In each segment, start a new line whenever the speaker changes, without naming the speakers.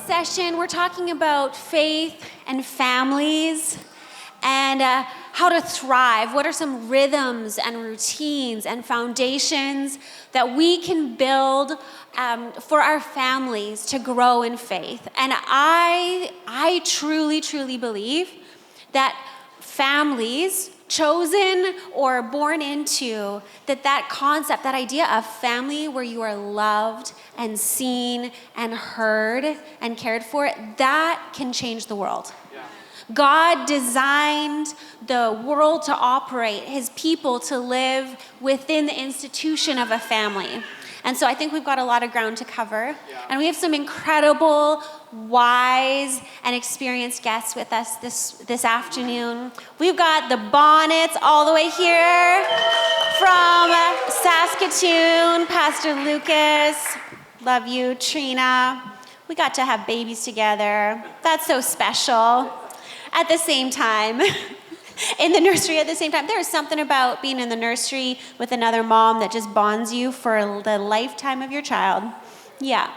session, we're talking about faith and families and how to thrive. What are some rhythms and routines and foundations that we can build for our families to grow in faith? And I truly, truly believe that families, chosen or born into, that concept, that idea of family where you are loved and seen and heard and cared for, that can change the world. Yeah. God designed the world to operate, his people to live within the institution of a family. And so I think we've got a lot of ground to cover. Yeah. And we have some incredible, wise, and experienced guests with us this afternoon. We've got the Bonnets all the way here from Saskatoon, Pastor Lucas. Love you, Trina. We got to have babies together. That's so special. At the same time, in the nursery at the same time. There is something about being in the nursery with another mom that just bonds you for the lifetime of your child. Yeah.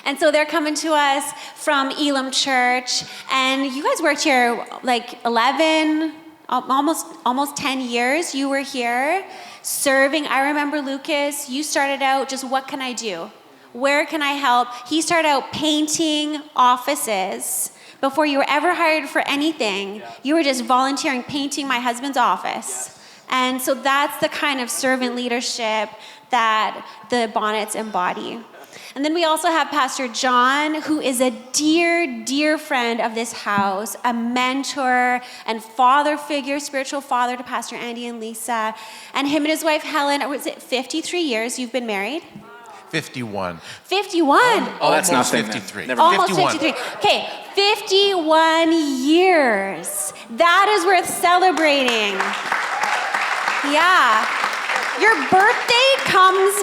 And so they're coming to us from Elam Church, and you guys worked here like 11, almost 10 years. You were here serving. I remember Lucas, you started out just, what can I do? Where can I help? He started out painting offices. Before you were ever hired for anything, you were just volunteering, painting my husband's office. Yes. And so that's the kind of servant leadership that the Bonnets embody. And then we also have Pastor John, who is a dear, dear friend of this house, a mentor and father figure, spiritual father to Pastor Andy and Lisa. And him and his wife, Helen, was it 53 years you've been married?
51.
51?
Oh, that's
almost
nothing.
53.
Never
Almost
51.
53. Okay, 51 years. That is worth celebrating. Yeah. Your birthday comes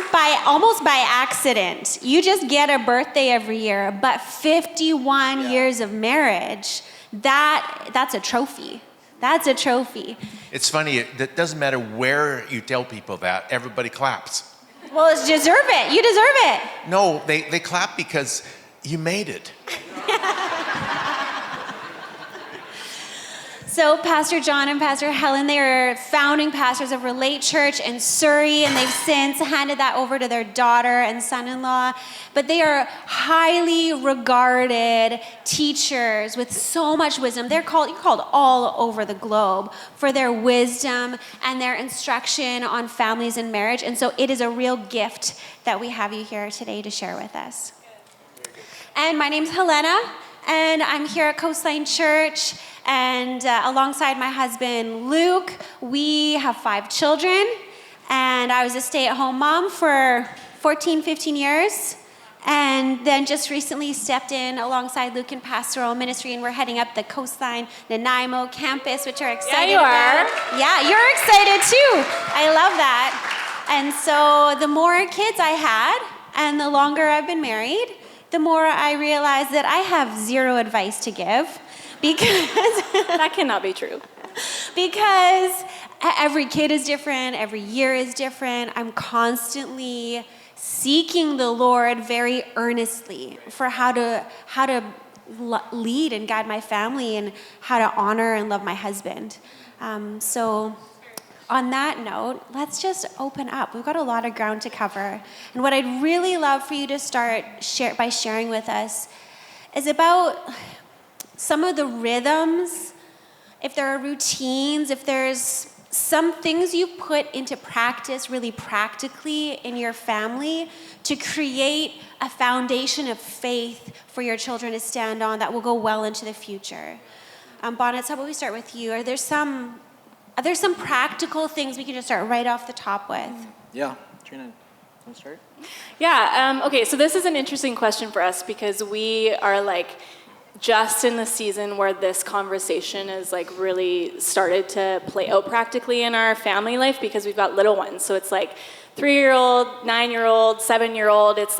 almost by accident. You just get a birthday every year, but 51 years of marriage, that's a trophy. That's a trophy.
It's funny, it doesn't matter where you tell people that, everybody claps.
Well, you deserve it. You deserve it.
No, they clap because you made it.
So Pastor John and Pastor Helen, they are founding pastors of Relate Church in Surrey, and they've since handed that over to their daughter and son-in-law. But they are highly regarded teachers with so much wisdom. You're called all over the globe for their wisdom and their instruction on families and marriage. And so it is a real gift that we have you here today to share with us. And my name's Helena, and I'm here at Coastline Church. And alongside my husband, Luke, we have 5 children. And I was a stay-at-home mom for 14, 15 years. And then just recently stepped in alongside Luke in pastoral ministry. And we're heading up the Coastline Nanaimo campus, which are excited.
Yeah, you are.
Yeah, you're excited too. I love that. And so the more kids I had, and the longer I've been married, the more I realized that I have zero advice to give. Because
that cannot be true.
Because every kid is different, every year is different. I'm constantly seeking the Lord very earnestly for how to lead and guide my family and how to honor and love my husband. So on that note, let's just open up. We've got a lot of ground to cover. And what I'd really love for you to start by sharing with us is about some of the rhythms, if there are routines, if there's some things you put into practice really practically in your family to create a foundation of faith for your children to stand on that will go well into the future. Bonnets, how about we start with you? Are there some practical things we can just start right off the top with?
Yeah, Trina, want to start?
Yeah, okay, so this is an interesting question for us because we are just in the season where this conversation is really started to play out practically in our family life because we've got little ones. So it's 3-year-old, 9-year-old, 7-year-old. It's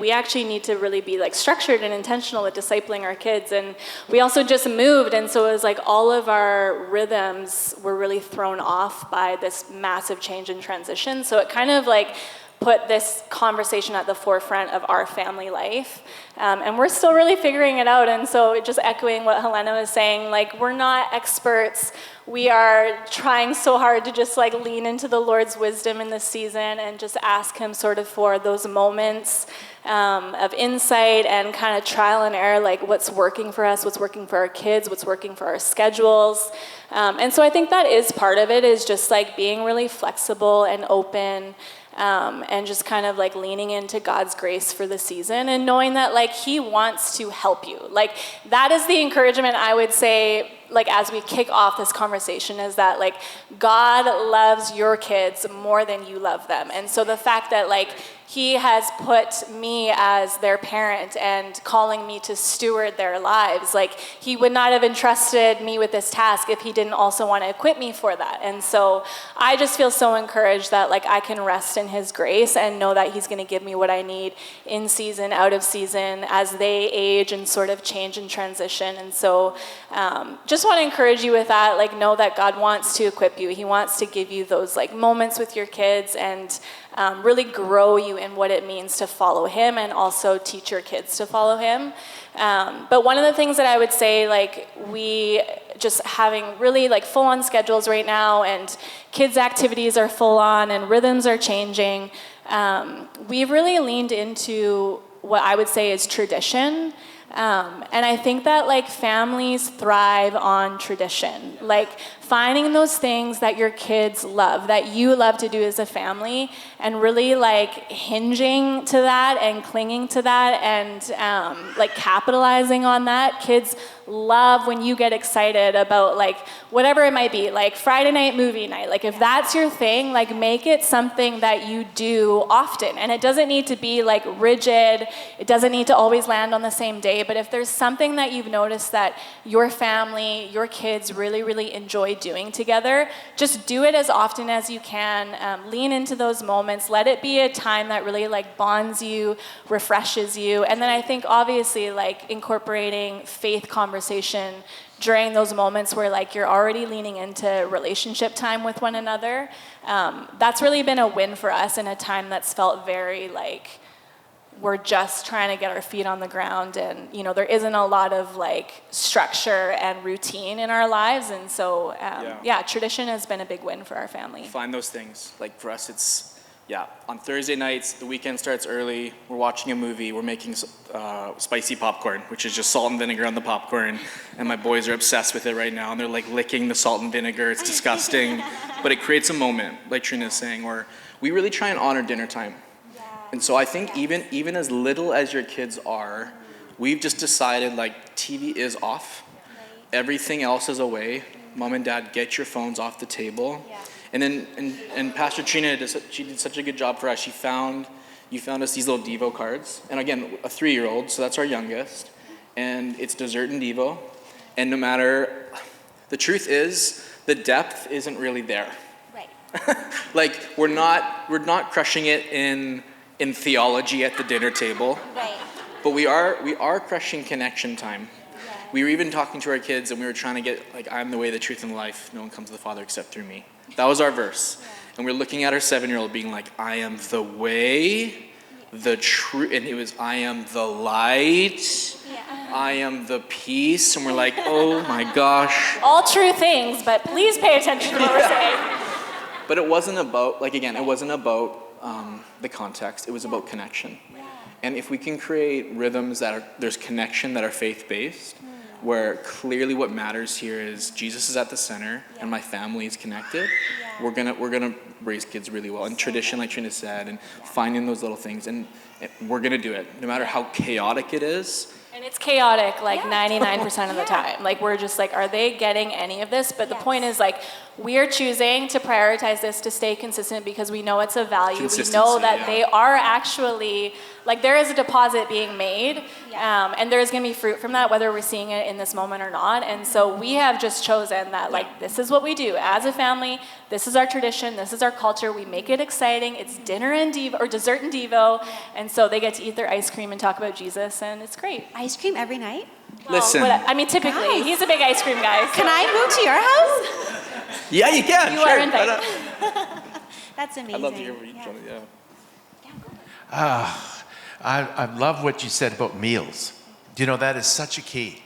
we actually need to really be structured and intentional with discipling our kids. And we also just moved, and so it was all of our rhythms were really thrown off by this massive change and transition. So it kind of put this conversation at the forefront of our family life. And we're still really figuring it out. And so just echoing what Helena was saying, like, we're not experts. We are trying so hard to just like lean into the Lord's wisdom in this season and just ask him sort of for those moments of insight and kind of trial and error, like what's working for us, what's working for our kids, what's working for our schedules. And so I think that is part of it, is just like being really flexible and open, and just kind of like leaning into God's grace for the season and knowing that like he wants to help you. Like that is the encouragement I would say, like as we kick off this conversation, is that like God loves your kids more than you love them. And so the fact that like he has put me as their parent and calling me to steward their lives, like he would not have entrusted me with this task if he didn't also want to equip me for that. And so I just feel so encouraged that like I can rest in his grace and know that he's going to give me what I need in season, out of season, as they age and sort of change and transition. And so just want to encourage you with that, like know that God wants to equip you. He wants to give you those like moments with your kids and really grow you in what it means to follow him, and also teach your kids to follow him. But one of the things that I would say, like we just having really like full on schedules right now, and kids activities are full on and rhythms are changing. We've really leaned into what I would say is tradition. And I think that like families thrive on tradition, like finding those things that your kids love, that you love to do as a family, and really like hinging to that and clinging to that and like capitalizing on that. Kids love when you get excited about like whatever it might be, like Friday night movie night. Like if that's your thing, like make it something that you do often. And it doesn't need to be like rigid. It doesn't need to always land on the same day. But if there's something that you've noticed that your family, your kids really, really enjoy doing together, just do it as often as you can. Lean into those moments. Let it be a time that really like bonds you, refreshes you. And then I think obviously like incorporating faith conversation during those moments where like you're already leaning into relationship time with one another. That's really been a win for us in a time that's felt very like we're just trying to get our feet on the ground, and you know there isn't a lot of like structure and routine in our lives. And so tradition has been a big win for our family.
Find those things. Like for us, it's on Thursday nights, the weekend starts early, we're watching a movie, we're making spicy popcorn, which is just salt and vinegar on the popcorn, and my boys are obsessed with it right now, and they're like licking the salt and vinegar. It's disgusting, but it creates a moment, like Trina's saying, where we really try and honor dinner time. And so I think even as little as your kids are, we've just decided like TV is off, everything else is away. Mom and Dad, get your phones off the table. And then, and Pastor Trina, she did such a good job for us. You found us these little Devo cards. And again, a 3-year-old, so that's our youngest. And it's dessert and Devo. And no matter, the truth is, the depth isn't really there. Right. Like, we're not crushing it in theology at the dinner table. Right. But we are crushing connection time. Yeah. We were even talking to our kids, and we were trying to get, like, I'm the way, the truth, and the life. No one comes to the Father except through me. That was our verse. Yeah. And we're looking at our 7-year-old being like, I am the way, the truth, and it was, I am the light, I am the peace. And we're like, oh my gosh.
All true things, but please pay attention to what we're saying.
But it wasn't about, like again, it wasn't about the context. It was about connection. Yeah. And if we can create rhythms there's connection that are faith-based, where clearly what matters here is Jesus is at the center and my family is connected, we're gonna raise kids really well. And tradition, like Trina said, and finding those little things, and we're gonna do it no matter how chaotic it is.
And it's chaotic like 99% of the time. Like we're just like, are they getting any of this? But the point is like, we're choosing to prioritize this to stay consistent because we know it's a value. We know that they are actually, like there is a deposit being made, and there's gonna be fruit from that, whether we're seeing it in this moment or not. And so we have just chosen that like, this is what we do as a family. This is our tradition. This is our culture. We make it exciting. It's dinner and Devo, or dessert and Devo. And so they get to eat their ice cream and talk about Jesus, and it's great.
Ice cream every night?
Well,
listen.
I mean, typically,
Guys.
he's a big ice cream guy. So.
Can I move to your house?
Yeah, you can.
You
sure.
are invited.
That's amazing.
I'd love to hear what you
I love what you said about meals. You know, that is such a key.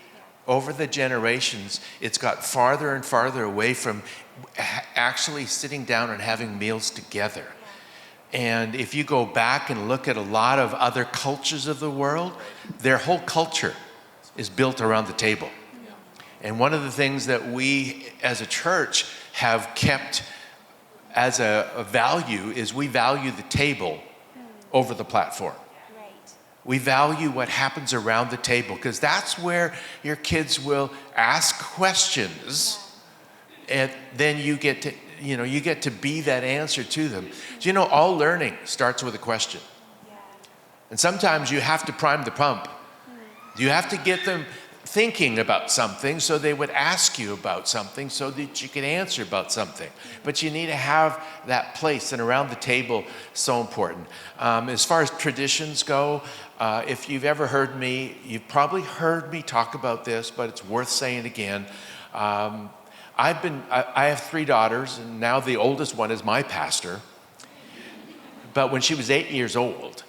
Over the generations, it's got farther and farther away from actually sitting down and having meals together. And if you go back and look at a lot of other cultures of the world, their whole culture is built around the table. And one of the things that we as a church have kept as a value is we value the table over the platform. We value what happens around the table because that's where your kids will ask questions, and then you get to be that answer to them. So, you know, all learning starts with a question. And sometimes you have to prime the pump. You have to get them thinking about something so they would ask you about something so that you can answer about something. But you need to have that place, and around the table, so important. As far as traditions go, if you've ever heard me, you've probably heard me talk about this, but it's worth saying again. I have 3 daughters, and now the oldest one is my pastor. But when she was 8 years old,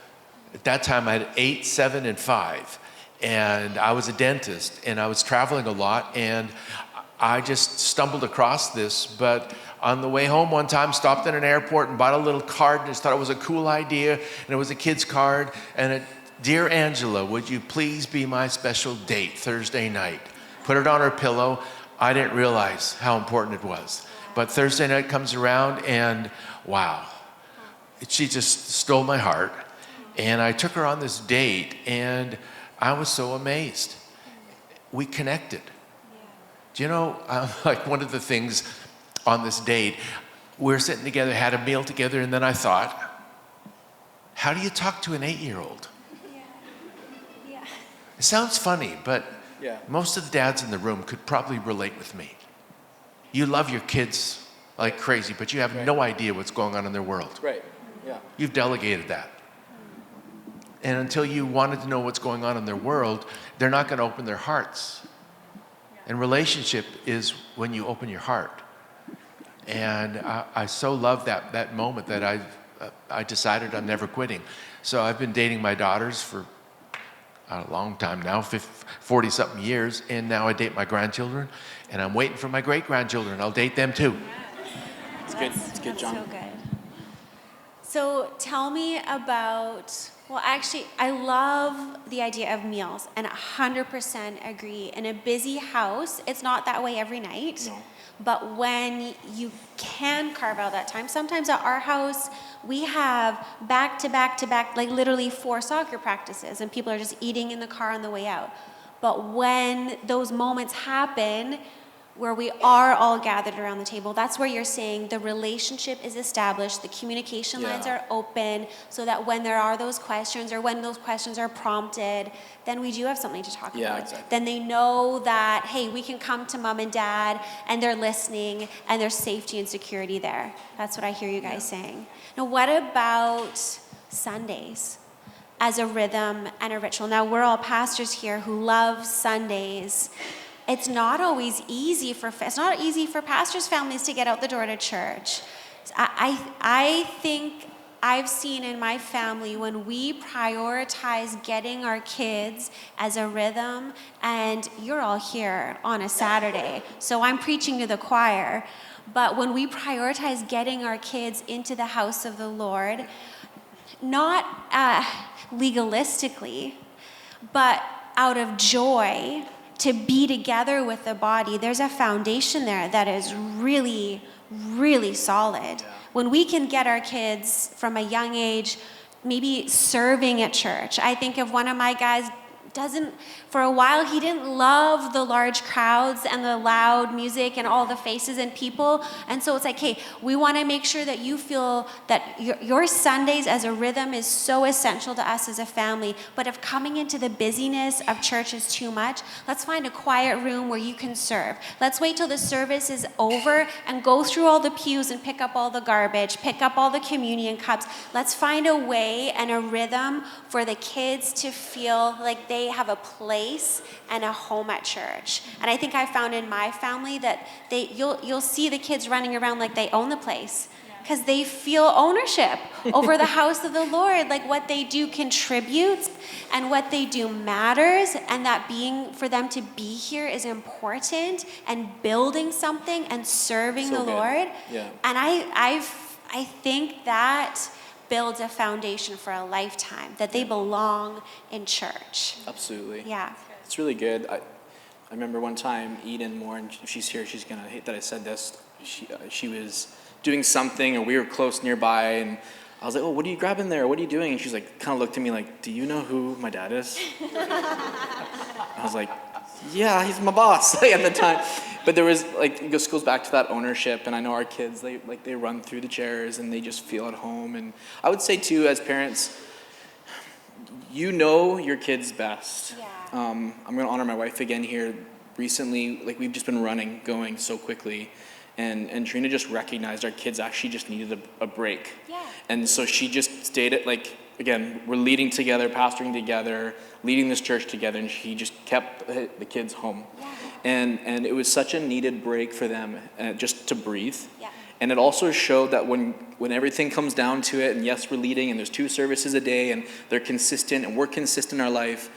at that time I had 8, 7, and 5. And I was a dentist, and I was traveling a lot, and I just stumbled across this. But on the way home one time, stopped at an airport and bought a little card, and just thought it was a cool idea, and it was a kid's card, and it, "Dear Angela, would you please be my special date Thursday night?" Put it on her pillow. I didn't realize how important it was. But Thursday night comes around, and wow, she just stole my heart. And I took her on this date, and I was so amazed. We connected. Do you know, like one of the things on this date, we're sitting together, had a meal together, and then I thought, how do you talk to an 8-year-old? It sounds funny, but most of the dads in the room could probably relate with me. You love your kids like crazy, but you have no idea what's going on in their world.
Right, yeah.
You've delegated that. And until you wanted to know what's going on in their world, they're not going to open their hearts. And relationship is when you open your heart. And I so love that moment that I decided I'm never quitting. So I've been dating my daughters for a long time now, 40-something years, and now I date my grandchildren, and I'm waiting for my great-grandchildren. I'll date them too.
It's good. It's good, John.
So good. So tell me about, well, actually, I love the idea of meals, and 100% agree. In a busy house, it's not that way every night.
No.
But when you can carve out that time, sometimes at our house, we have back to back to back, like literally 4 soccer practices, and people are just eating in the car on the way out. But when those moments happen, where we are all gathered around the table, that's where you're saying the relationship is established, the communication lines are open, so that when there are those questions, or when those questions are prompted, then we do have something to talk about.
Exactly.
Then they know that, hey, we can come to mom and dad, and they're listening, and there's safety and security there. That's what I hear you guys saying. Now, what about Sundays as a rhythm and a ritual? Now, we're all pastors here who love Sundays. It's not always easy for pastors' families to get out the door to church. I think I've seen in my family when we prioritize getting our kids as a rhythm, and you're all here on a Saturday, so I'm preaching to the choir, but when we prioritize getting our kids into the house of the Lord, not legalistically, but out of joy, to be together with the body, there's a foundation there that is really, really solid. When we can get our kids from a young age, maybe serving at church. I think of one of my guys, for a while, he didn't love the large crowds and the loud music and all the faces and people. And so it's like, hey, we want to make sure that you feel that your Sundays as a rhythm is so essential to us as a family. But if coming into the busyness of church is too much, let's find a quiet room where you can serve. Let's wait till the service is over and go through all the pews and pick up all the garbage, pick up all the communion cups. Let's find a way and a rhythm for the kids to feel like they have a place and a home at church. And I think I found in my family that you'll see the kids running around like they own the place. because they feel ownership over the house of the Lord. Like what they do contributes and what they do matters, and that being for them to be here is important, and building something and serving
So
the
good.
Lord.
Yeah.
And I think that builds a foundation for a lifetime, that they belong in church.
Absolutely.
Yeah.
It's really good. I remember one time Eden Moore, and if she's here, she's gonna hate that I said this. She was doing something, or we were close nearby, and I was like, "Oh, what are you grabbing there? What are you doing?" And she's like, kind of looked at me like, "Do you know who my dad is?" I was like, "Yeah, he's my boss." Like, at the time, but there was like, it just goes back to that ownership. And I know our kids, they run through the chairs and they just feel at home. And I would say too, as parents, you know your kids best.
Yeah.
I'm going to honor my wife again here. Recently, like we've just been going so quickly, and Trina just recognized our kids actually just needed a break.
Yeah.
And so she just stayed at, like, again, we're leading together, pastoring together, leading this church together, and she just kept the kids home.
Yeah.
And it was such a needed break for them, just to breathe.
Yeah.
And it also showed that when everything comes down to it, and yes, we're leading, and there's 2 services a day, and they're consistent, and we're consistent in our life,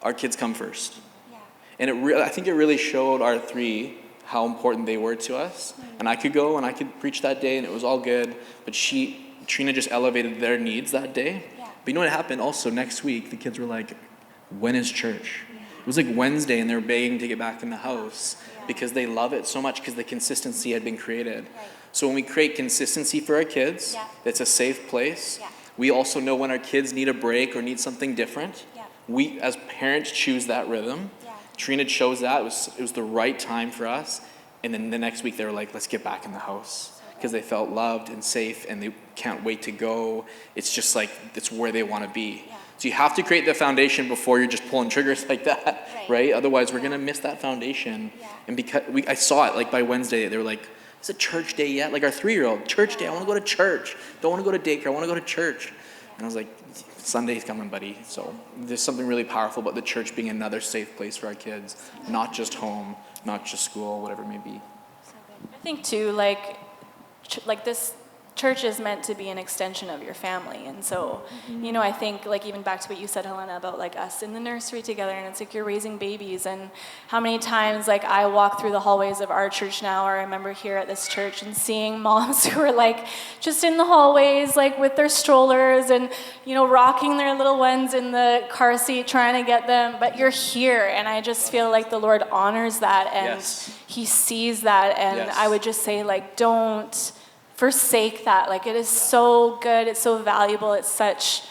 our kids come first.
Yeah.
And I think it really showed our 3 how important they were to us. And I could go and I could preach that day, and it was all good. But Trina just elevated their needs that day.
Yeah.
But you know what happened? Also, next week, the kids were like, "When is church?" It was like Wednesday, and they were begging to get back in the house because they love it so much, because the consistency had been created.
Right.
So when we create consistency for our kids,
Yeah.
that's a safe place.
Yeah.
We also know when our kids need a break or need something different.
Yeah.
We, as parents, choose that rhythm.
Yeah.
Trina chose that. It was the right time for us. And then the next week they were like, "Let's get back in the house," because they felt loved and safe, and they can't wait to go. It's just like, it's where they want to be.
Yeah.
So you have to create the foundation before you're just pulling triggers like that, right? Otherwise, we're gonna miss that foundation.
Yeah.
And because I saw it, like by Wednesday, they were like, "Is it church day yet?" Like our 3-year-old, "Church day, I want to go to church. Don't want to go to daycare, I want to go to church." And I was like, "Sunday's coming, buddy." So there's something really powerful about the church being another safe place for our kids, not just home, not just school, whatever it may be.
I think too, like this church is meant to be an extension of your family. And so, I think like even back to what you said, Helena, about like us in the nursery together, and it's like you're raising babies, and how many times like I walk through the hallways of our church now, or I remember here at this church and seeing moms who are like just in the hallways, like with their strollers and, rocking their little ones in the car seat, trying to get them, but you're here. And I just feel like the Lord honors that, and he sees that. And I would just say, like, don't forsake that. Like, it is so good, it's so valuable, it's such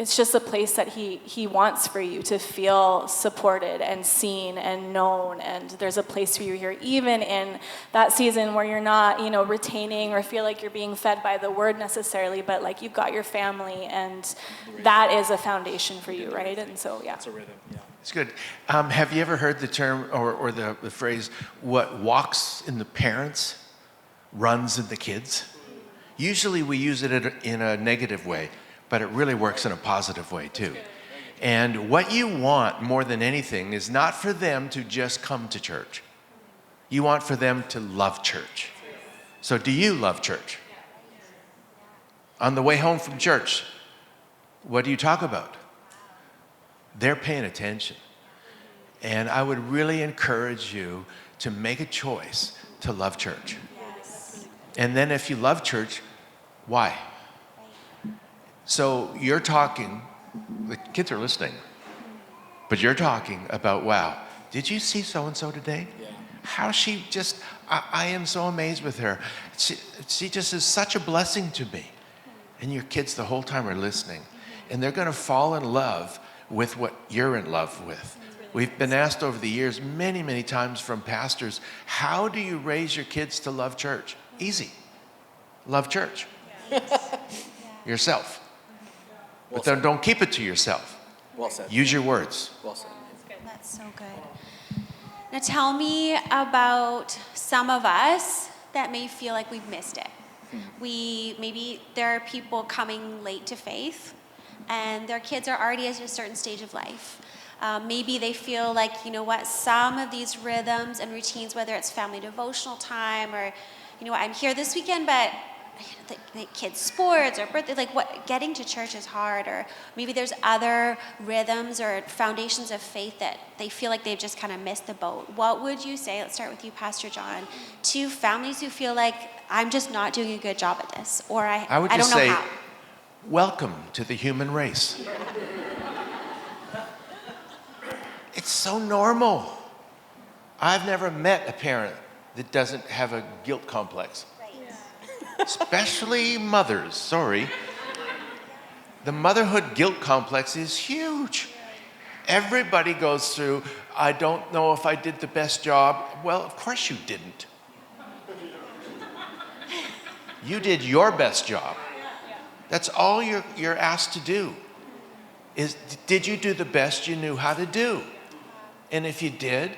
it's just a place that he wants for you to feel supported and seen and known. And there's a place for you here, even in that season where you're not, retaining or feel like you're being fed by the word necessarily, but like you've got your family, and that is a foundation for you, right? And so, yeah.
It's a rhythm, yeah.
It's good. Have you ever heard the term or the phrase, "What walks in the parents runs in the kids"? Usually we use it in a negative way, but it really works in a positive way too. And what you want more than anything is not for them to just come to church. You want for them to love church. So do you love church? On the way home from church, what do you talk about? They're paying attention. And I would really encourage you to make a choice to love church. And then if you love church, why? So you're talking, the kids are listening, but you're talking about, wow, did you see so-and-so today?
Yeah.
How she just, I am so amazed with her. She just is such a blessing to me. And your kids the whole time are listening. And they're going to fall in love with what you're in love with. We've been asked over the years many, many times from pastors, how do you raise your kids to love church? Easy. Love church. Yourself. But then don't keep it to yourself.
Well said.
Use your words.
Well said.
That's so good. Now tell me about some of us that may feel like we've missed it. Maybe there are people coming late to faith, and their kids are already at a certain stage of life. Maybe they feel like, some of these rhythms and routines, whether it's family devotional time or I'm here this weekend, but the kids' sports or birthday, getting to church is hard, or maybe there's other rhythms or foundations of faith that they feel like they've just kind of missed the boat. What would you say, let's start with you, Pastor John, to families who feel like I'm just not doing a good job at this, or I
would
don't
just
know
say,
how?
welcome to the human race. It's so normal. I've never met a parent that doesn't have a guilt complex. Especially mothers, sorry. The motherhood guilt complex is huge. Everybody goes through, I don't know if I did the best job. Well, of course you didn't. You did your best job. That's all you're asked to do. Did you do the best you knew how to do? And if you did,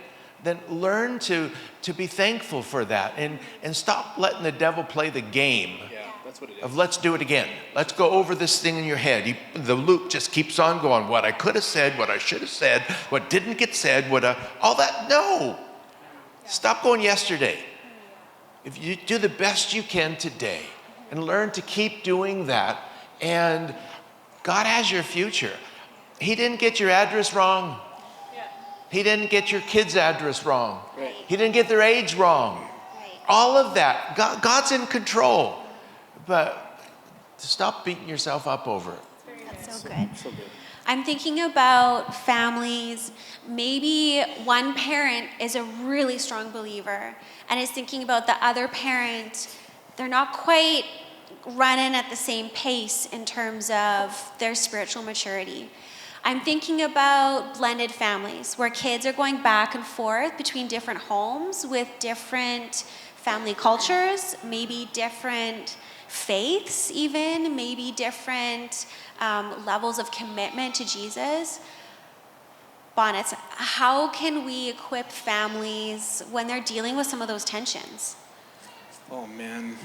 then learn to be thankful for that and stop letting the devil play the game
That's what it is.
of let's do it again. Let's go over this thing in your head. The loop just keeps on going. What I could have said, what I should have said, what didn't get said, all that. No. Stop going yesterday. If you do the best you can today and learn to keep doing that, and God has your future. He didn't get your address wrong. He didn't get your kid's address wrong.
Right.
He didn't get their age wrong.
Right.
All of that. God's in control. But stop beating yourself up over it.
That's so good.
So good.
I'm thinking about families. Maybe one parent is a really strong believer and is thinking about the other parent. They're not quite running at the same pace in terms of their spiritual maturity. I'm thinking about blended families where kids are going back and forth between different homes with different family cultures, maybe different faiths even, maybe different levels of commitment to Jesus. Bonnets, how can we equip families when they're dealing with some of those tensions?
Oh man,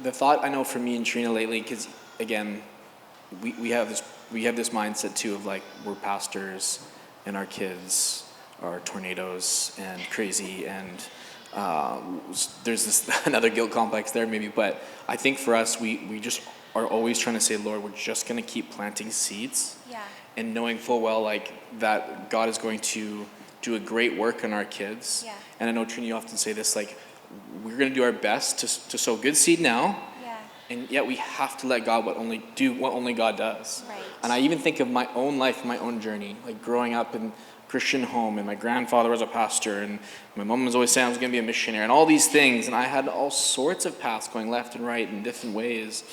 the thought I know for me and Trina lately, because again, we have this mindset too of like we're pastors and our kids are tornadoes and crazy and there's this another guilt complex there maybe, but I think for us we just are always trying to say, Lord, we're just going to keep planting seeds, and knowing full well like that God is going to do a great work in our kids. And I know, Trina, you often say this, like we're going to do our best to sow good seed now, and yet we have to let God do what only God does.
Right.
And I even think of my own life, my own journey, like growing up in a Christian home, and my grandfather was a pastor, and my mom was always saying I was going to be a missionary, and all these things, and I had all sorts of paths going left and right in different ways,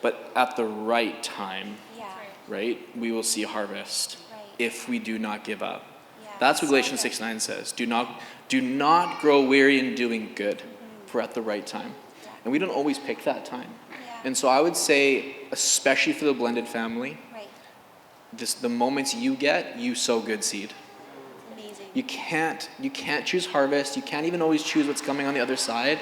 but at the right time, right, we will see harvest if we do not give up. That's what Galatians 6:9 says. Do not grow weary in doing good, for at the right time. And we don't always pick that time. And so I would say, especially for the blended family, the moments you get, you sow good seed.
Amazing.
You can't choose harvest. You can't even always choose what's coming on the other side.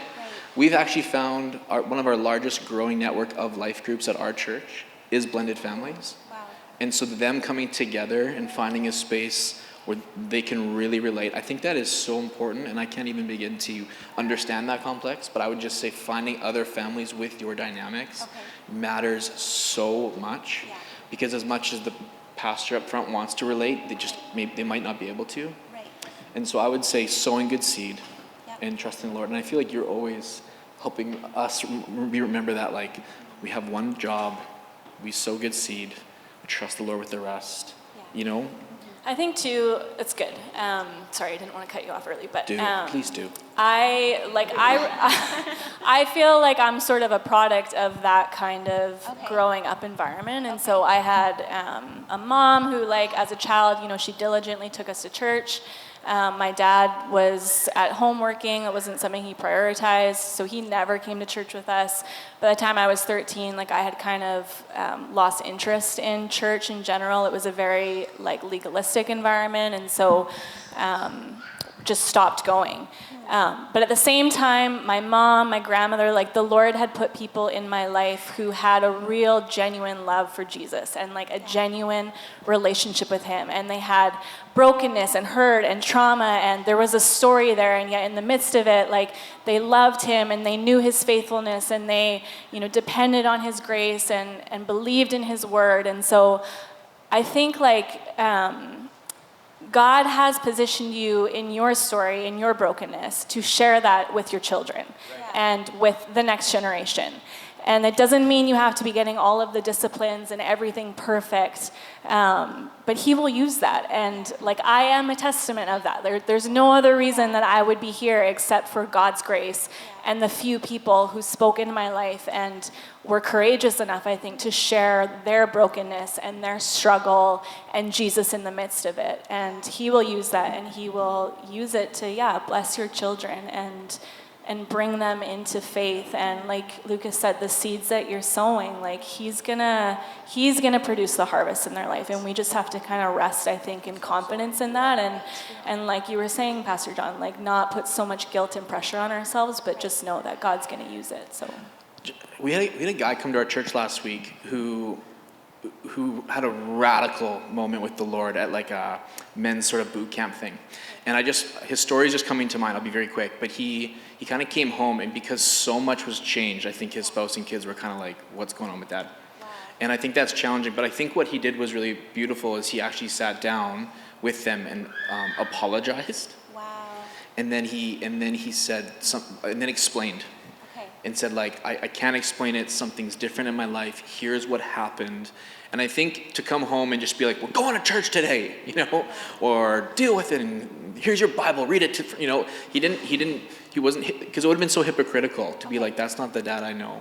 We've actually found one of our largest growing network of life groups at our church is blended families.
Wow.
And so them coming together and finding a space where they can really relate, I think that is so important, and I can't even begin to understand that complex, but I would just say finding other families with your dynamics matters so much, because as much as the pastor up front wants to relate, they might not be able to.
Right.
And so I would say sowing good seed and trusting the Lord. And I feel like you're always helping us remember that, like, we have one job, we sow good seed, we trust the Lord with the rest, you know?
I think too, it's good. Sorry, I didn't want to cut you off early, but
Please do.
I feel like I'm sort of a product of that kind of growing up environment, and so I had a mom who, like, as a child, she diligently took us to church. My dad was at home working. It wasn't something he prioritized, so he never came to church with us. By the time I was 13, I had kind of lost interest in church in general. It was a very legalistic environment, and so just stopped going. But at the same time, my mom, my grandmother, like the Lord had put people in my life who had a real genuine love for Jesus and like a genuine relationship with him. And they had brokenness and hurt and trauma, and there was a story there, and yet in the midst of it, like they loved him and they knew his faithfulness, and they, depended on his grace and believed in his word. And so I think like God has positioned you in your story, in your brokenness, to share that with your children and with the next generation. And it doesn't mean you have to be getting all of the disciplines and everything perfect, but he will use that. And like I am a testament of that. There's no other reason that I would be here except for God's grace and the few people who spoke into my life and were courageous enough, I think, to share their brokenness and their struggle and Jesus in the midst of it. And he will use that, and he will use it to, bless your children and bring them into faith. And like Lucas said, the seeds that you're sowing, like he's gonna produce the harvest in their life. And we just have to kind of rest, I think, in confidence in that. And like you were saying, Pastor John, like not put so much guilt and pressure on ourselves, but just know that God's gonna use it. So
we had a guy come to our church last week who had a radical moment with the Lord at like a men's sort of boot camp thing. And his story is just coming to mind. I'll be very quick. But he kind of came home, and because so much was changed, I think his spouse and kids were kind of like, what's going on with Dad? Wow. And I think that's challenging. But I think what he did was really beautiful is he actually sat down with them and apologized. Wow. And then he said and then explained. And said, like, I can't explain it. Something's different in my life. Here's what happened. And I think to come home and just be like, we're going to church today, or deal with it, and here's your Bible, read it. He wasn't, because it would have been so hypocritical to be like, that's not the dad I know.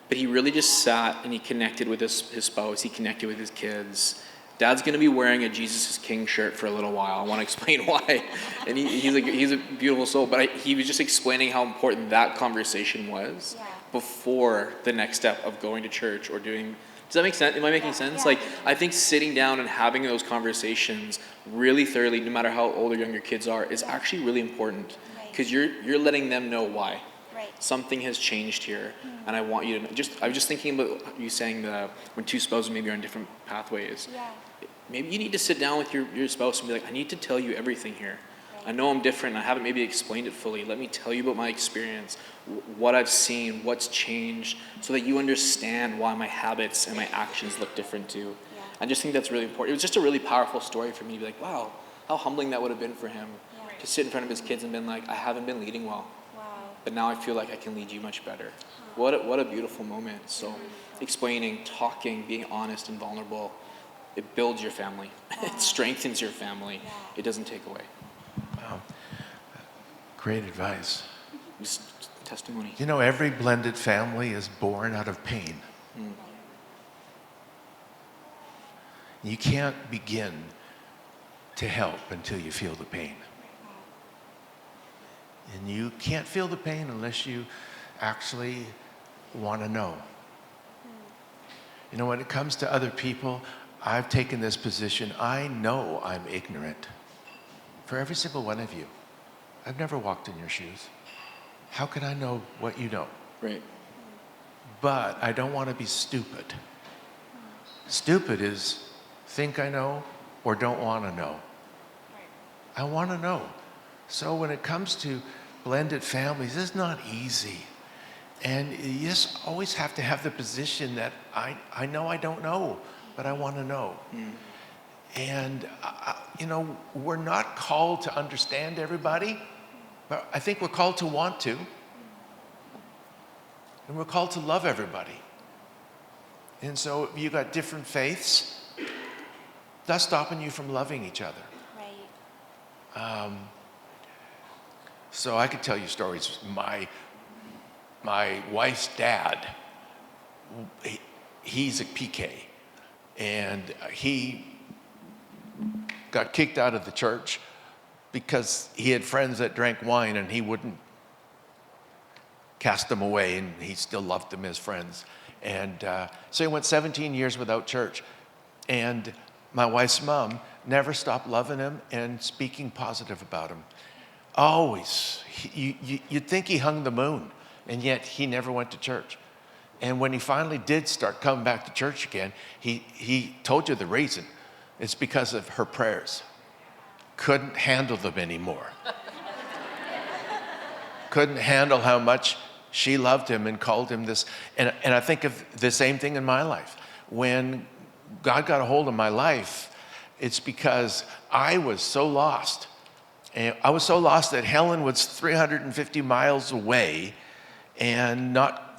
But he really just sat and he connected with his spouse. He connected with his kids. Dad's going to be wearing a Jesus is King shirt for a little while. I want to explain why. And he's a beautiful soul. But he was just explaining how important that conversation was before the next step of going to church or doing. Does that make sense? Am I making sense? Yeah. Like, I think sitting down and having those conversations really thoroughly, no matter how old or young your kids are, is actually really important. Because you're letting them know why. Right. Something has changed here, and I want you to know. I was just thinking about you saying when two spouses maybe are on different pathways. Yeah. Maybe you need to sit down with your spouse and be like, I need to tell you everything here. Right. I know I'm different. I haven't maybe explained it fully. Let me tell you about my experience, what I've seen, what's changed, so that you understand why my habits and my actions look different too. Yeah. I just think that's really important. It was just a really powerful story for me to be like, wow, how humbling that would have been for him to sit in front of his kids and been like, I haven't been leading well. But now I feel like I can lead you much better. What a beautiful moment. So explaining, talking, being honest and vulnerable, it builds your family. It strengthens your family. It doesn't take away.
Wow. Great advice.
Just testimony.
Every blended family is born out of pain. You can't begin to help until you feel the pain. And you can't feel the pain unless you actually want to know. When it comes to other people, I've taken this position. I know I'm ignorant. For every single one of you. I've never walked in your shoes. How can I know what you know?
Right.
But I don't want to be stupid. Stupid is think I know or don't want to know. I want to know. So when it comes to blended families, it's not easy. And you just always have to have the position that I know I don't know, but I want to know. And, we're not called to understand everybody, but I think we're called to want to. And we're called to love everybody. And so if you got different faiths, that's stopping you from loving each other. Right. So I could tell you stories. My wife's dad, he's a PK, and he got kicked out of the church because he had friends that drank wine and he wouldn't cast them away, and he still loved them as friends. And so he went 17 years without church. And my wife's mom never stopped loving him and speaking positive about him. always, you'd think he hung the moon, and yet he never went to church. And when he finally did start coming back to church again, he told you the reason. It's because of her prayers. Couldn't handle them anymore. Couldn't handle how much she loved him and called him this. And I think of the same thing in my life. When God got a hold of my life, it's because I was so lost. And I was so lost that Helen was 350 miles away, and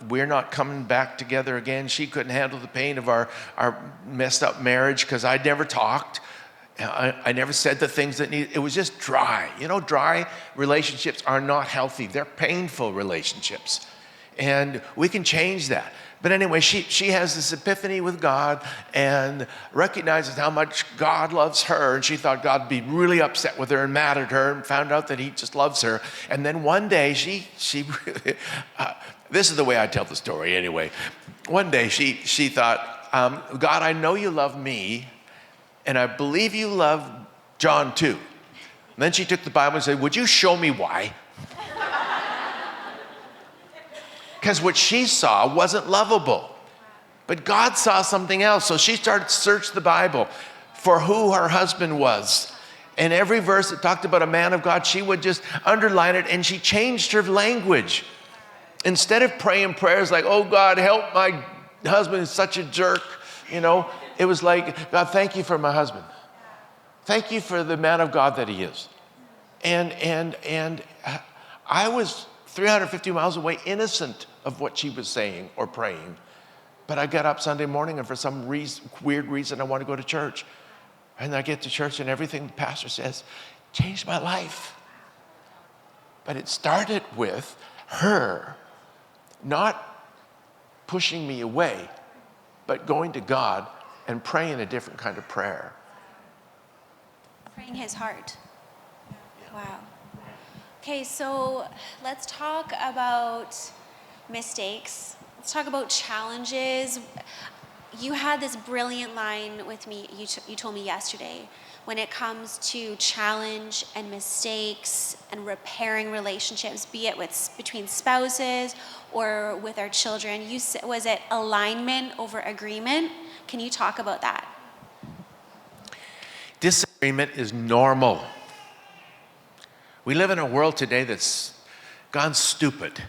we're not coming back together again. She couldn't handle the pain of our messed up marriage because I never talked. I never said the things that it was just dry. You know, dry relationships are not healthy. They're painful relationships. And we can change that. But anyway, she has this epiphany with God and recognizes how much God loves her. And she thought God would be really upset with her and mad at her, and found out that he just loves her. And then one day she this is the way I tell the story anyway. One day she thought, God, I know you love me, and I believe you love John too. And then she took the Bible and said, would you show me why? Because what she saw wasn't lovable. But God saw something else. So she started to search the Bible for who her husband was. And every verse that talked about a man of God, she would just underline it, and she changed her language. Instead of praying prayers like, oh God, help my husband is such a jerk, you know, it was like, God, thank you for my husband. Thank you for the man of God that he is. And I was 350 miles away, innocent of what she was saying or praying. But I got up Sunday morning, and for some weird reason, I want to go to church. And I get to church, and everything the pastor says changed my life. But it started with her not pushing me away, but going to God and praying a different kind of prayer.
Praying his heart. Wow. Okay, so let's talk about mistakes. Let's talk about challenges. You had this brilliant line with me, you told me yesterday, when it comes to challenge and mistakes and repairing relationships, be it between spouses or with our children. Was it alignment over agreement? Can you talk about that?
Disagreement is normal. We live in a world today that's gone stupid.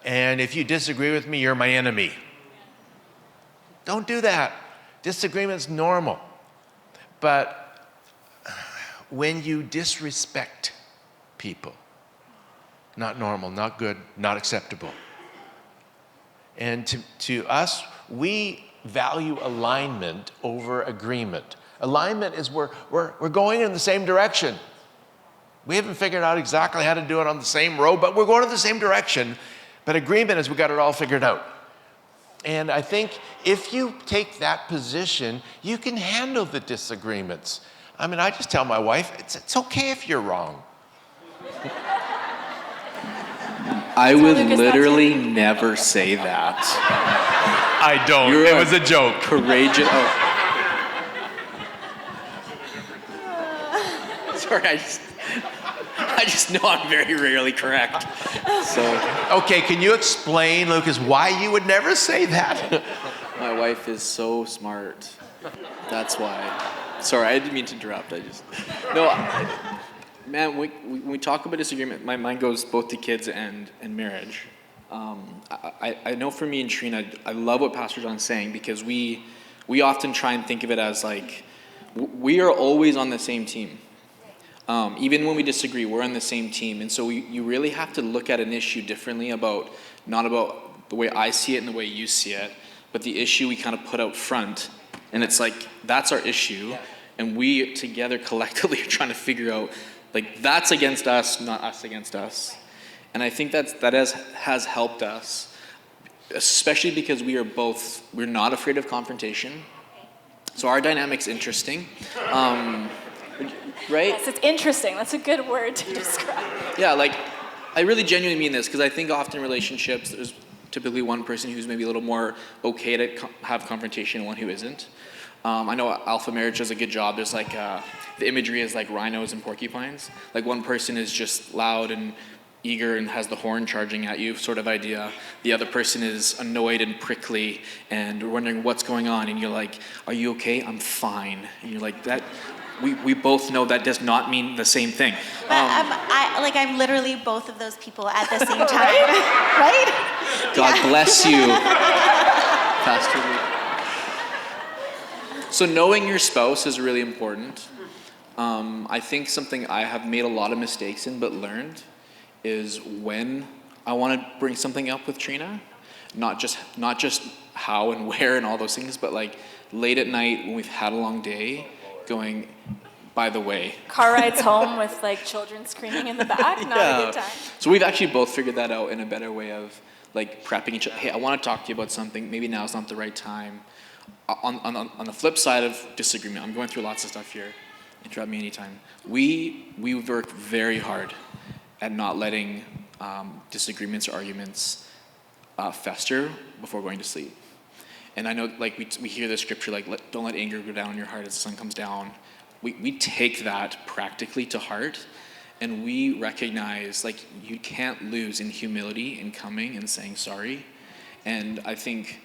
And if you disagree with me, you're my enemy. Don't do that. Disagreement's normal. But when you disrespect people, not normal, not good, not acceptable. And to us, we value alignment over agreement. Alignment is we're going in the same direction. We haven't figured out exactly how to do it on the same road, but we're going in the same direction. But agreement is we got it all figured out. And I think if you take that position, you can handle the disagreements. I mean, I just tell my wife, it's okay if you're wrong.
I would literally never say that.
I don't. It was a joke.
Courageous. Oh. Sorry, I just know I'm very rarely correct. So.
Okay, can you explain, Lucas, why you would never say that?
My wife is so smart. That's why. Sorry, I didn't mean to interrupt. Man, when we talk about disagreement, my mind goes both to kids and marriage. I know for me and Trina, I love what Pastor John's saying, because we often try and think of it as like, we are always on the same team. Even when we disagree, we're on the same team. And so you really have to look at an issue differently, not about the way I see it and the way you see it, but the issue we kind of put out front. And it's like, that's our issue. And we together collectively are trying to figure out, like, that's against us, not us against us. And I think that has helped us, especially because we're not afraid of confrontation. So our dynamic's interesting. Right?
Yes, it's interesting. That's a good word to describe.
Yeah, like, I really genuinely mean this, because I think often in relationships, there's typically one person who's maybe a little more okay to have confrontation and one who isn't. I know Alpha Marriage does a good job. There's like, the imagery is like rhinos and porcupines. Like one person is just loud and eager and has the horn charging at you sort of idea. The other person is annoyed and prickly and wondering what's going on. And you're like, are you okay? I'm fine. And you're like, that. We both know that does not mean the same thing.
But I'm literally both of those people at the same time, right?
God bless you, Pastor Lee. So knowing your spouse is really important. I think something I have made a lot of mistakes in but learned is when I want to bring something up with Trina, not just how and where and all those things, but like late at night when we've had a long day, going, by the way.
Car rides home with like children screaming in the back, not a good time.
So we've actually both figured that out in a better way of like prepping each other. Hey, I want to talk to you about something. Maybe now's not the right time. On the flip side of disagreement, I'm going through lots of stuff here. Interrupt me anytime. We work very hard at not letting disagreements or arguments fester before going to sleep. And I know, like, we hear the scripture, like, don't let anger go down in your heart as the sun comes down. We take that practically to heart, and we recognize, like, you can't lose in humility in coming and saying sorry. And I think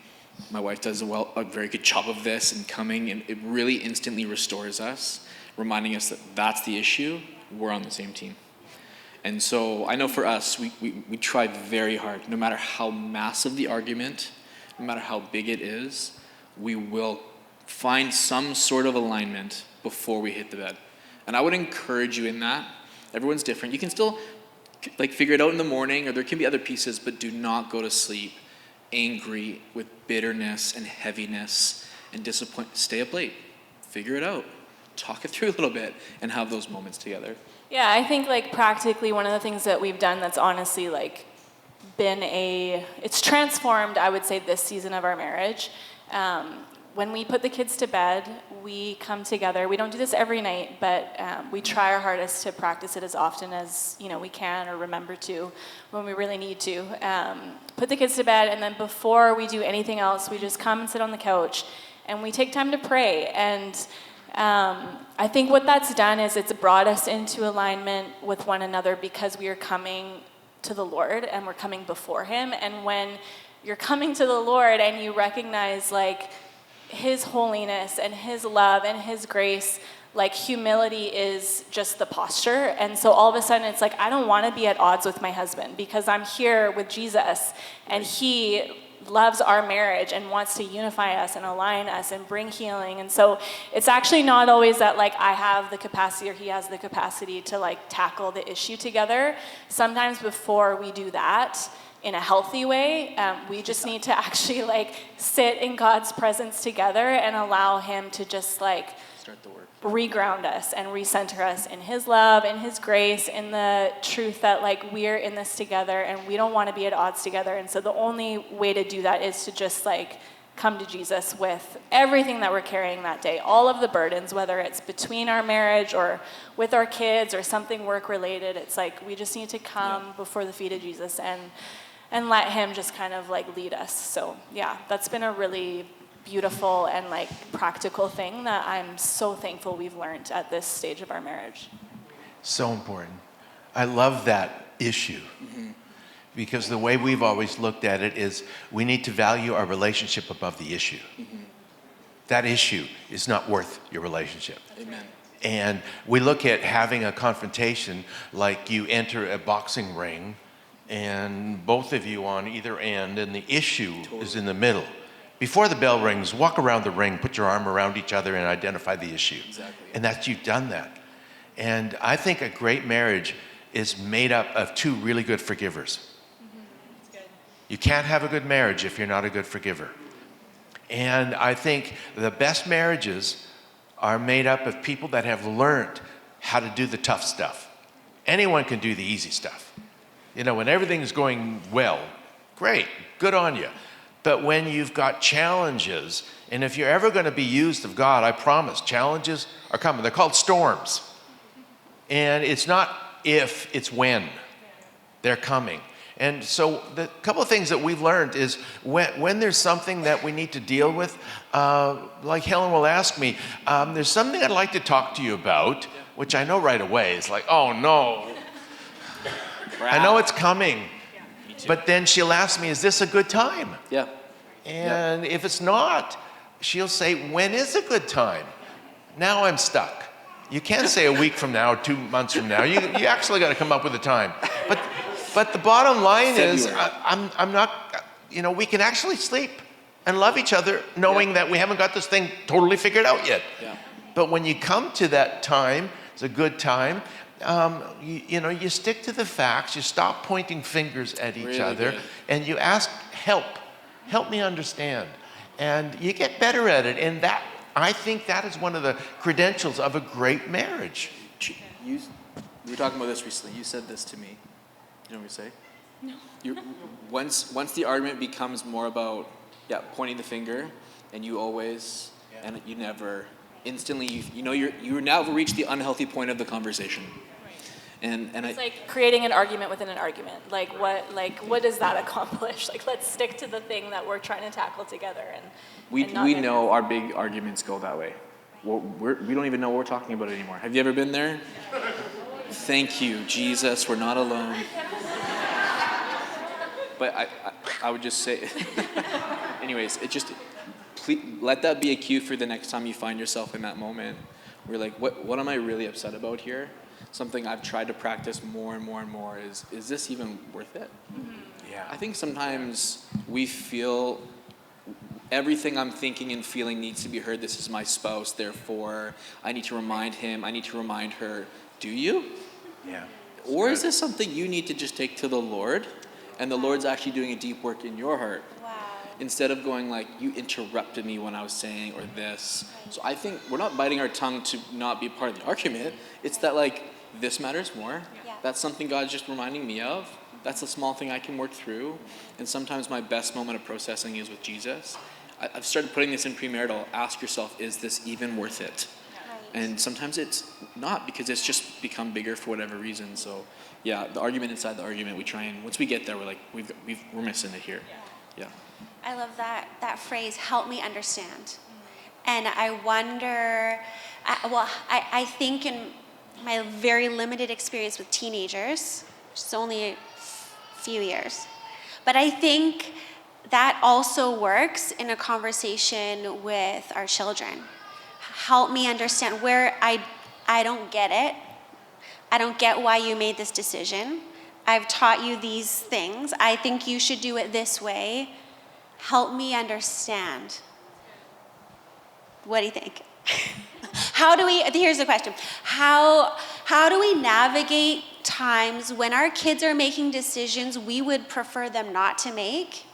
my wife does a very good job of this in coming, and it really instantly restores us, reminding us that that's the issue, we're on the same team. And so I know for us, we try very hard, no matter how massive the argument, no matter how big it is, we will find some sort of alignment before we hit the bed. And I would encourage you in that. Everyone's different. You can still like figure it out in the morning, or there can be other pieces, but do not go to sleep angry with bitterness and heaviness and disappointment. Stay up late. Figure it out. Talk it through a little bit and have those moments together.
Yeah, I think like practically one of the things that we've done that's honestly like it's transformed, I would say, this season of our marriage. When we put the kids to bed, we come together. We don't do this every night, but we try our hardest to practice it as often as we can or remember to when we really need to. Put the kids to bed, and then before we do anything else, we just come and sit on the couch, and we take time to pray. And I think what that's done is it's brought us into alignment with one another because we are coming to the Lord and we're coming before him. And when you're coming to the Lord and you recognize like his holiness and his love and his grace, like humility is just the posture. And so all of a sudden it's like, I don't want to be at odds with my husband because I'm here with Jesus and he loves our marriage and wants to unify us and align us and bring healing. And so it's actually not always that like I have the capacity or he has the capacity to like tackle the issue together. Sometimes before we do that in a healthy way, we just need to actually like sit in God's presence together and allow him to just like
Start the work.
reground us and recenter us in his love, in his grace, in the truth that like we're in this together and we don't want to be at odds together. And so the only way to do that is to just like come to Jesus with everything that we're carrying that day, all of the burdens, whether it's between our marriage or with our kids or something work related. It's like we just need to come before the feet of Jesus and let him just kind of like lead us. So yeah, that's been a really beautiful and like practical thing that I'm so thankful we've learned at this stage of our marriage.
So important. I love that issue because the way we've always looked at it is we need to value our relationship above the issue. That issue is not worth your relationship.
Amen.
And we look at having a confrontation like you enter a boxing ring and both of you on either end and the issue is in the middle. Before the bell rings, walk around the ring, put your arm around each other and identify the issue.
Exactly.
And that's you've done that. And I think a great marriage is made up of two really good forgivers.
That's good.
You can't have a good marriage if you're not a good forgiver. And I think the best marriages are made up of people that have learned how to do the tough stuff. Anyone can do the easy stuff. When everything's going well, great, good on you. But when you've got challenges, and if you're ever going to be used of God, I promise, challenges are coming. They're called storms. And it's not if, it's when they're coming. And so the couple of things that we've learned is when there's something that we need to deal with, like Helen will ask me, there's something I'd like to talk to you about, which I know right away. It's like, oh no, I know it's coming. But then she'll ask me, is this a good time?
Yeah.
And if it's not, she'll say, when is a good time? Now I'm stuck. You can't say a week from now or 2 months from now. You actually got to come up with a time. But the bottom line is, I'm not, we can actually sleep and love each other knowing that we haven't got this thing totally figured out yet.
Yeah.
But when you come to that time, it's a good time, you stick to the facts, you stop pointing fingers at each other, and you ask, help me understand. And you get better at it. And I think that is one of the credentials of a great marriage.
We were talking about this recently. You said this to me. You know what we say? No. Once the argument becomes more about pointing the finger, and you always and you never instantly you now have reached the unhealthy point of the conversation. And
it's like creating an argument within an argument. What does that accomplish? Like, let's stick to the thing that we're trying to tackle together.
We know our big arguments go that way. We don't even know what we're talking about anymore. Have you ever been there? Thank you, Jesus. We're not alone. But I would just say, anyways, please let that be a cue for the next time you find yourself in that moment. We're like, what am I really upset about here? Something I've tried to practice more and more and more is this even worth it? Mm-hmm. Yeah. I think sometimes we feel everything I'm thinking and feeling needs to be heard. This is my spouse, therefore I need to remind him, I need to remind her. Do you?
Yeah.
Or is this something you need to just take to the Lord, and the Lord's actually doing a deep work in your heart?
Wow.
Instead of going like, you interrupted me when I was saying, or this. So I think we're not biting our tongue to not be part of the argument. It's that this matters more.
Yeah.
That's something God's just reminding me of. That's a small thing I can work through. And sometimes my best moment of processing is with Jesus. I've started putting this in premarital. Ask yourself, is this even worth it? Right. And sometimes it's not, because it's just become bigger for whatever reason. So yeah, the argument inside the argument, we try and, once we get there, we're like, we're missing it here. Yeah.
I love that phrase, help me understand. And I wonder, I think in my very limited experience with teenagers, which is only a few years, but I think that also works in a conversation with our children. Help me understand where I don't get it. I don't get why you made this decision. I've taught you these things. I think you should do it this way. Help me understand. What do you think? Here's the question. How do we navigate times when our kids are making decisions we would prefer them not to make?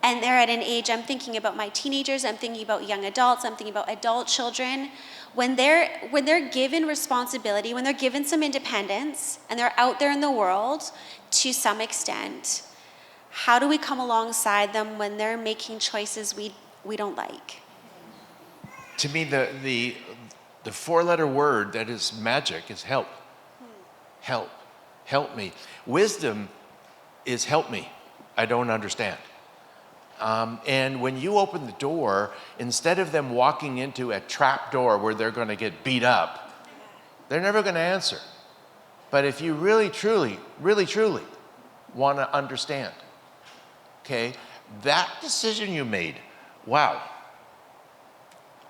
And they're at an age, I'm thinking about my teenagers, I'm thinking about young adults, I'm thinking about adult children. When they're given responsibility, when they're given some independence, and they're out there in the world to some extent, how do we come alongside them when they're making choices we don't like?
To me, the four-letter word that is magic is help. Help. Help me. Wisdom is help me. I don't understand. And when you open the door, instead of them walking into a trap door where they're going to get beat up, they're never going to answer. But if you really, truly want to understand, okay, that decision you made, wow,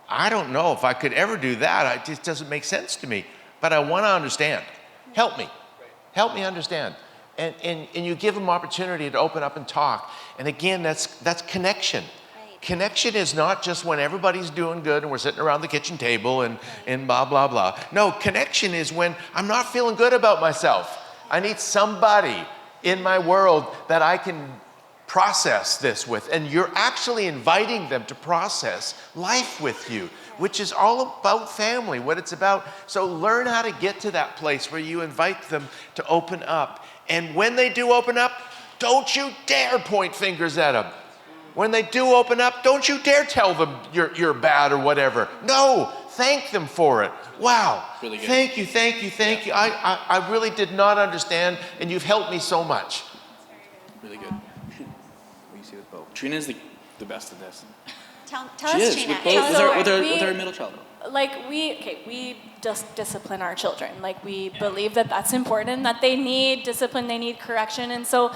I don't know if I could ever do that. It just doesn't make sense to me. But I want to understand. Help me. Help me understand. And you give them opportunity to open up and talk. And again, that's connection. Right. Connection is not just when everybody's doing good and we're sitting around the kitchen table and blah, blah, blah. No, connection is when I'm not feeling good about myself. I need somebody in my world that I can process this with. And you're actually inviting them to process life with you, which is all about family, what it's about. So learn how to get to that place where you invite them to open up. And when they do open up, don't you dare point fingers at them. When they do open up, don't you dare tell them you're bad or whatever. No, thank them for it. Wow,
really good.
Thank you. I really did not understand, and you've helped me so much.
Really good. What do you see with Bo? Trina is the best at this.
Tell
She
us,
is.
Trina.
With both, with our middle child.
Like we just discipline our children. Like we believe that that's important, that they need discipline, they need correction. And so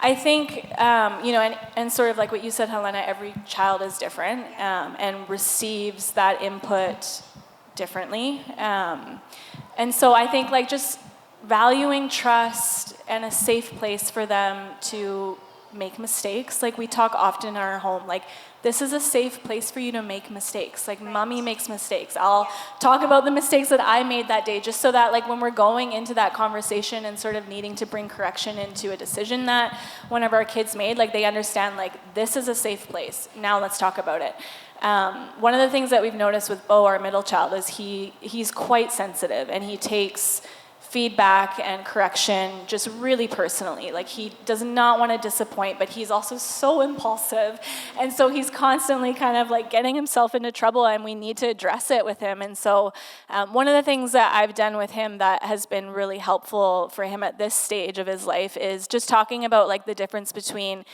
I think, and sort of like what you said, Helena, every child is different and receives that input differently. And so I think like just valuing trust and a safe place for them to make mistakes. Like we talk often in our home, like this is a safe place for you to make mistakes. Like mommy makes mistakes. I'll talk about the mistakes that I made that day just so that like when we're going into that conversation and sort of needing to bring correction into a decision that one of our kids made, like they understand like this is a safe place. Now let's talk about it. One of the things that we've noticed with Bo, our middle child, is he's quite sensitive and he takes feedback and correction just really personally. Like he does not want to disappoint, but he's also so impulsive. And so he's constantly kind of like getting himself into trouble and we need to address it with him. And so one of the things that I've done with him that has been really helpful for him at this stage of his life is just talking about like the difference between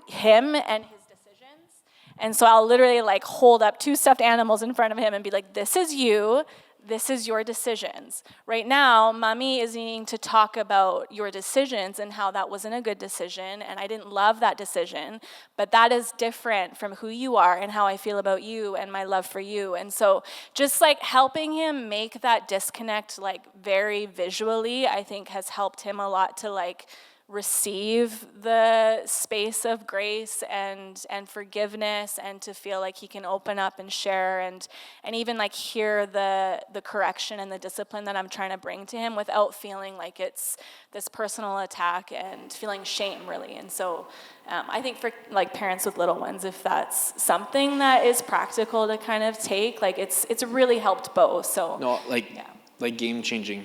him and his decisions. And so I'll literally like hold up 2 stuffed animals in front of him and be like, this is you. This is your decisions. Right now, mommy is needing to talk about your decisions and how that wasn't a good decision, and I didn't love that decision, but that is different from who you are and how I feel about you and my love for you. And so just like helping him make that disconnect like very visually, I think has helped him a lot to like receive the space of grace and forgiveness and to feel like he can open up and share and even like hear the correction and the discipline that I'm trying to bring to him without feeling like it's this personal attack and feeling shame really. And so I think for like parents with little ones, if that's something that is practical to kind of take, like it's really helped both. So
no, like game changing,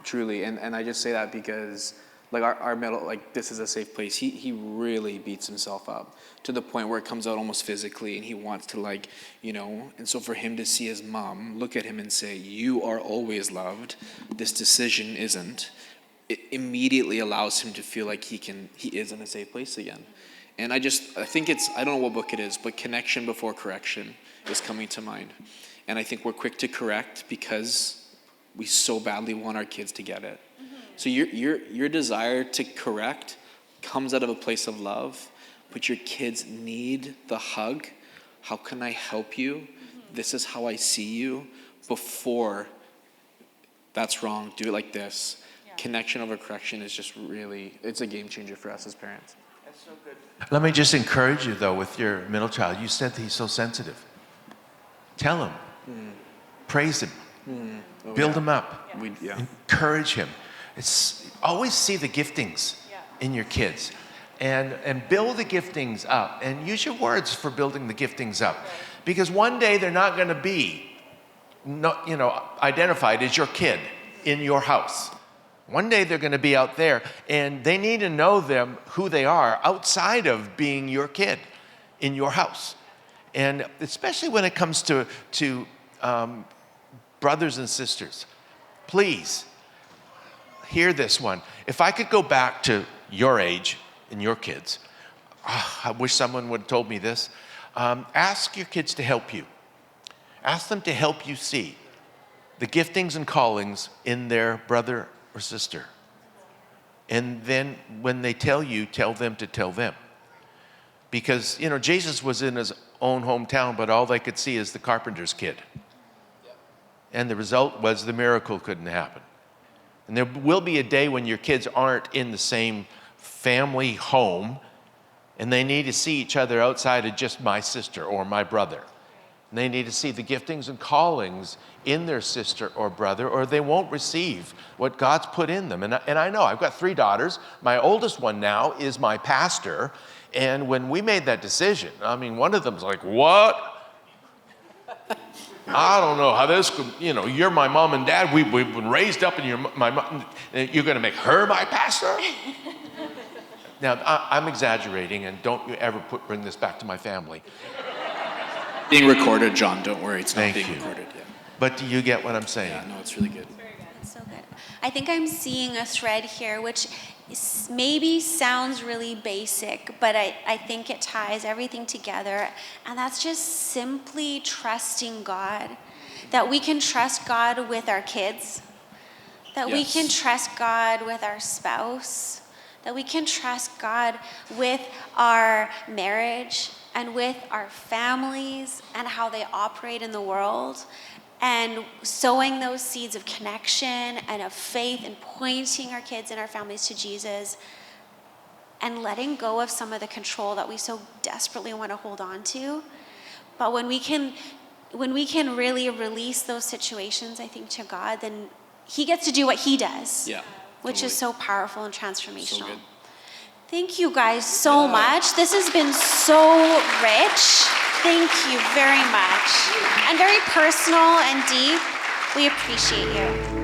truly. And I just say that because like our middle, like this is a safe place. He really beats himself up to the point where it comes out almost physically, and he wants to like, and so for him to see his mom look at him and say, "You are always loved. This decision isn't," it immediately allows him to feel like he is in a safe place again. And I think I don't know what book it is, but connection before correction is coming to mind. And I think we're quick to correct because we so badly want our kids to get it. So your desire to correct comes out of a place of love, but your kids need the hug. How can I help you? This is how I see you. Before, that's wrong, do it like this. Yeah. Connection over correction is just really, it's a game changer for us as parents.
That's so good. Let me just encourage you though with your middle child. You said that he's so sensitive. Tell him. Praise him. Build him up.
Yeah.
Encourage him. It's always see the giftings in your kids and build the giftings up and use your words for building the giftings up. Because one day they're not going to be identified as your kid in your house. One day they're going to be out there and they need to know them who they are outside of being your kid in your house. And especially when it comes to brothers and sisters, please hear this one. If I could go back to your age and your kids, I wish someone would have told me this. Ask your kids to help you. Ask them to help you see the giftings and callings in their brother or sister. And then when they tell you, tell them to tell them. Because, Jesus was in his own hometown, but all they could see is the carpenter's kid. And the result was the miracle couldn't happen. And there will be a day when your kids aren't in the same family home and they need to see each other outside of just my sister or my brother. And they need to see the giftings and callings in their sister or brother, or they won't receive what God's put in them. And I know, I've got 3 daughters. My oldest one now is my pastor. And when we made that decision, one of them's like, what? I don't know how this could, you're my mom and dad. We've been raised up and you're going to make her my pastor? Now, I'm exaggerating, and don't you ever bring this back to my family.
Being recorded, John, don't worry. It's not
Thank
being
you.
recorded. Yeah.
But do you get what I'm saying?
Yeah, no, it's really good.
That's so good. I think I'm seeing a thread here, which maybe sounds really basic, but I think it ties everything together. And that's just simply trusting God. That we can trust God with our kids. That we can trust God with our spouse. That we can trust God with our marriage and with our families and how they operate in the world. And sowing those seeds of connection and of faith and pointing our kids and our families to Jesus and letting go of some of the control that we so desperately want to hold on to. But when we can really release those situations, I think, to God, then he gets to do what he does.
Yeah.
Which is so powerful and transformational.
So good.
Thank you guys so much. This has been so rich. Thank you very much. And very personal and deep. We appreciate you.